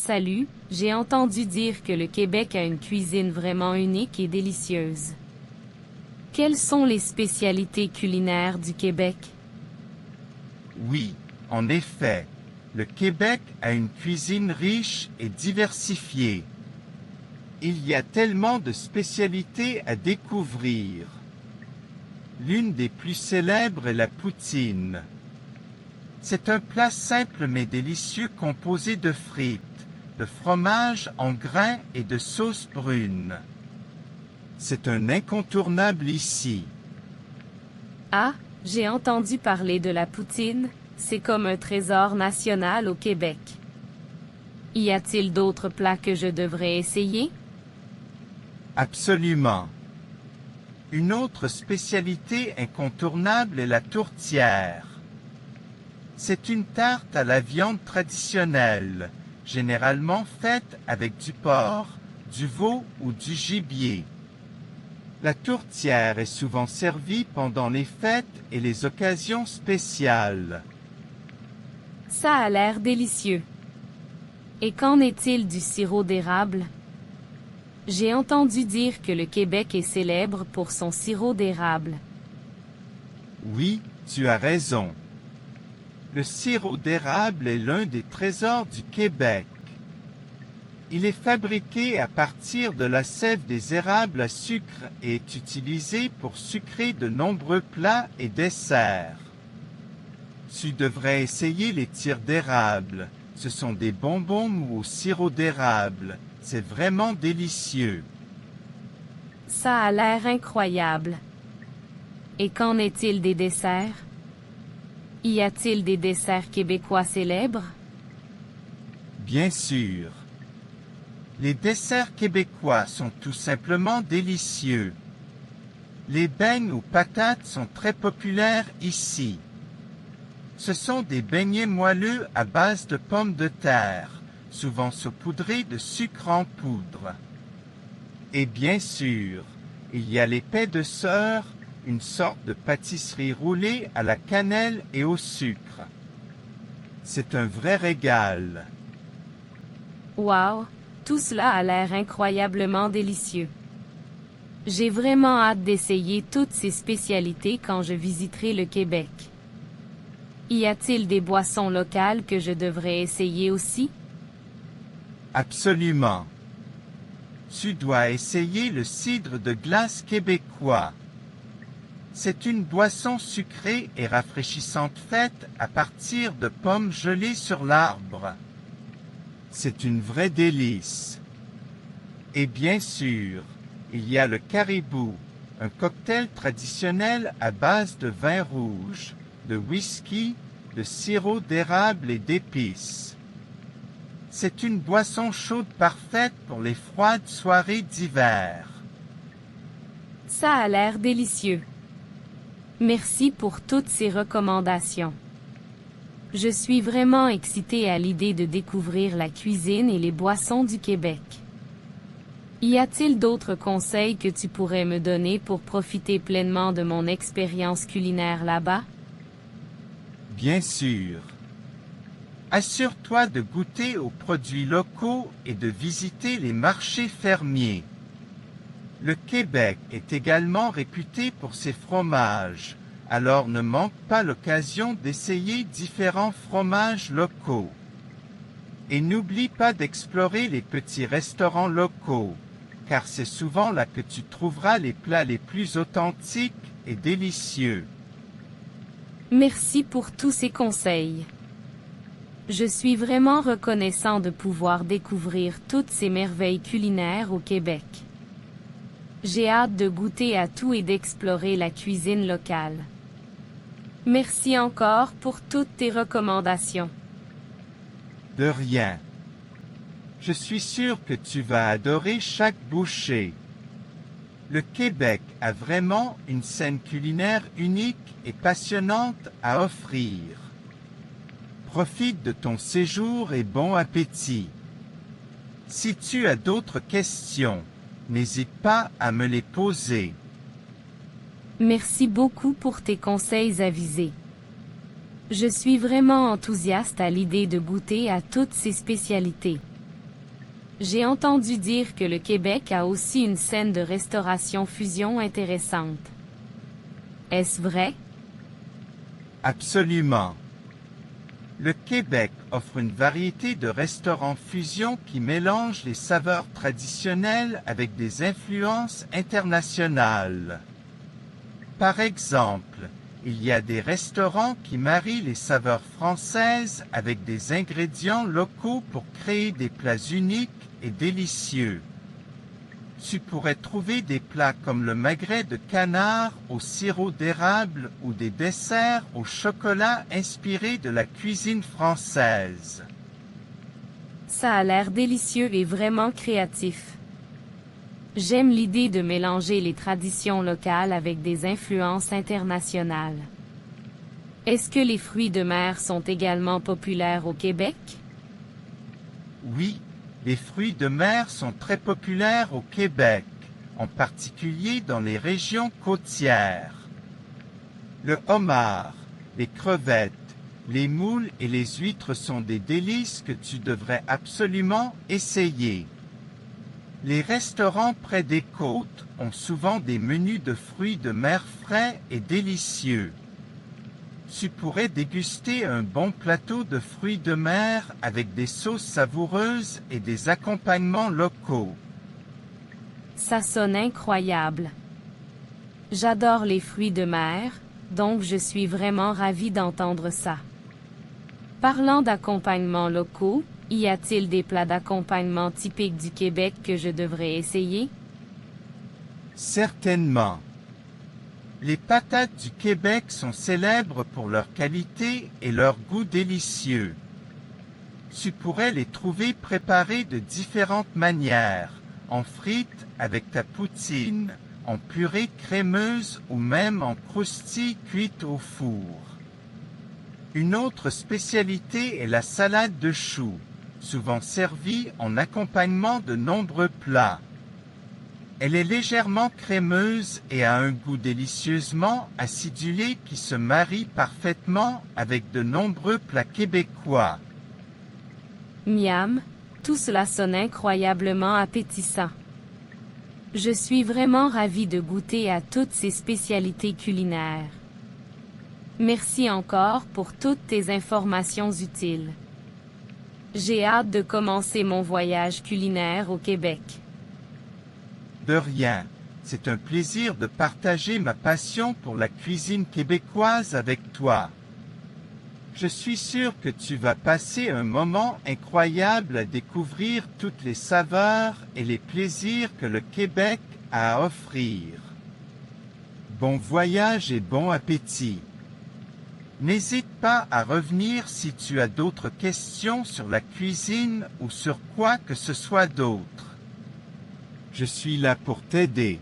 Salut, j'ai entendu dire que le Québec a une cuisine vraiment unique et délicieuse. Quelles sont les spécialités culinaires du Québec? Oui, en effet, le Québec a une cuisine riche et diversifiée. Il y a tellement de spécialités à découvrir. L'une des plus célèbres est la poutine. C'est un plat simple mais délicieux composé de frites, de fromage en grains et de sauce brune. C'est un incontournable ici. Ah, j'ai entendu parler de la poutine, c'est comme un trésor national au Québec. Y a-t-il d'autres plats que je devrais essayer? Absolument. Une autre spécialité incontournable est la tourtière. C'est une tarte à la viande traditionnelle, généralement faite avec du porc, du veau ou du gibier. La tourtière est souvent servie pendant les fêtes et les occasions spéciales. Ça a l'air délicieux. Et qu'en est-il du sirop d'érable? J'ai entendu dire que le Québec est célèbre pour son sirop d'érable. Oui, tu as raison. Le sirop d'érable est l'un des trésors du Québec. Il est fabriqué à partir de la sève des érables à sucre et est utilisé pour sucrer de nombreux plats et desserts. Tu devrais essayer les tirs d'érable. Ce sont des bonbons au sirop d'érable. C'est vraiment délicieux. Ça a l'air incroyable. Et qu'en est-il des desserts? Y a-t-il des desserts québécois célèbres? Bien sûr. Les desserts québécois sont tout simplement délicieux. Les beignes aux patates sont très populaires ici. Ce sont des beignets moelleux à base de pommes de terre, souvent saupoudrés de sucre en poudre. Et bien sûr, il y a les pets de sœur, une sorte de pâtisserie roulée à la cannelle et au sucre. C'est un vrai régal. Wow, tout cela a l'air incroyablement délicieux. J'ai vraiment hâte d'essayer toutes ces spécialités quand je visiterai le Québec. Y a-t-il des boissons locales que je devrais essayer aussi? Absolument. Tu dois essayer le cidre de glace québécois. C'est une boisson sucrée et rafraîchissante faite à partir de pommes gelées sur l'arbre. C'est une vraie délice. Et bien sûr, il y a le caribou, un cocktail traditionnel à base de vin rouge, de whisky, de sirop d'érable et d'épices. C'est une boisson chaude parfaite pour les froides soirées d'hiver. Ça a l'air délicieux. Merci pour toutes ces recommandations. Je suis vraiment excitée à l'idée de découvrir la cuisine et les boissons du Québec. Y a-t-il d'autres conseils que tu pourrais me donner pour profiter pleinement de mon expérience culinaire là-bas? Bien sûr. Assure-toi de goûter aux produits locaux et de visiter les marchés fermiers. Le Québec est également réputé pour ses fromages, alors ne manque pas l'occasion d'essayer différents fromages locaux. Et n'oublie pas d'explorer les petits restaurants locaux, car c'est souvent là que tu trouveras les plats les plus authentiques et délicieux. Merci pour tous ces conseils. Je suis vraiment reconnaissant de pouvoir découvrir toutes ces merveilles culinaires au Québec. J'ai hâte de goûter à tout et d'explorer la cuisine locale. Merci encore pour toutes tes recommandations. De rien. Je suis sûr que tu vas adorer chaque bouchée. Le Québec a vraiment une scène culinaire unique et passionnante à offrir. Profite de ton séjour et bon appétit. Si tu as d'autres questions, n'hésite pas à me les poser. Merci beaucoup pour tes conseils avisés. Je suis vraiment enthousiaste à l'idée de goûter à toutes ces spécialités. J'ai entendu dire que le Québec a aussi une scène de restauration fusion intéressante. Est-ce vrai? Absolument. Le Québec offre une variété de restaurants fusion qui mélangent les saveurs traditionnelles avec des influences internationales. Par exemple, il y a des restaurants qui marient les saveurs françaises avec des ingrédients locaux pour créer des plats uniques et délicieux. Tu pourrais trouver des plats comme le magret de canard au sirop d'érable ou des desserts au chocolat inspirés de la cuisine française. Ça a l'air délicieux et vraiment créatif. J'aime l'idée de mélanger les traditions locales avec des influences internationales. Est-ce que les fruits de mer sont également populaires au Québec? Oui, les fruits de mer sont très populaires au Québec, en particulier dans les régions côtières. Le homard, les crevettes, les moules et les huîtres sont des délices que tu devrais absolument essayer. Les restaurants près des côtes ont souvent des menus de fruits de mer frais et délicieux. Tu pourrais déguster un bon plateau de fruits de mer avec des sauces savoureuses et des accompagnements locaux. Ça sonne incroyable. J'adore les fruits de mer, donc je suis vraiment ravie d'entendre ça. Parlant d'accompagnements locaux, y a-t-il des plats d'accompagnement typiques du Québec que je devrais essayer? Certainement. Les patates du Québec sont célèbres pour leur qualité et leur goût délicieux. Tu pourrais les trouver préparées de différentes manières, en frites avec ta poutine, en purée crémeuse ou même en croustilles cuites au four. Une autre spécialité est la salade de choux, souvent servie en accompagnement de nombreux plats. Elle est légèrement crémeuse et a un goût délicieusement acidulé qui se marie parfaitement avec de nombreux plats québécois. Miam, tout cela sonne incroyablement appétissant. Je suis vraiment ravie de goûter à toutes ces spécialités culinaires. Merci encore pour toutes tes informations utiles. J'ai hâte de commencer mon voyage culinaire au Québec. De rien, c'est un plaisir de partager ma passion pour la cuisine québécoise avec toi. Je suis sûr que tu vas passer un moment incroyable à découvrir toutes les saveurs et les plaisirs que le Québec a à offrir. Bon voyage et bon appétit! N'hésite pas à revenir si tu as d'autres questions sur la cuisine ou sur quoi que ce soit d'autre. Je suis là pour t'aider.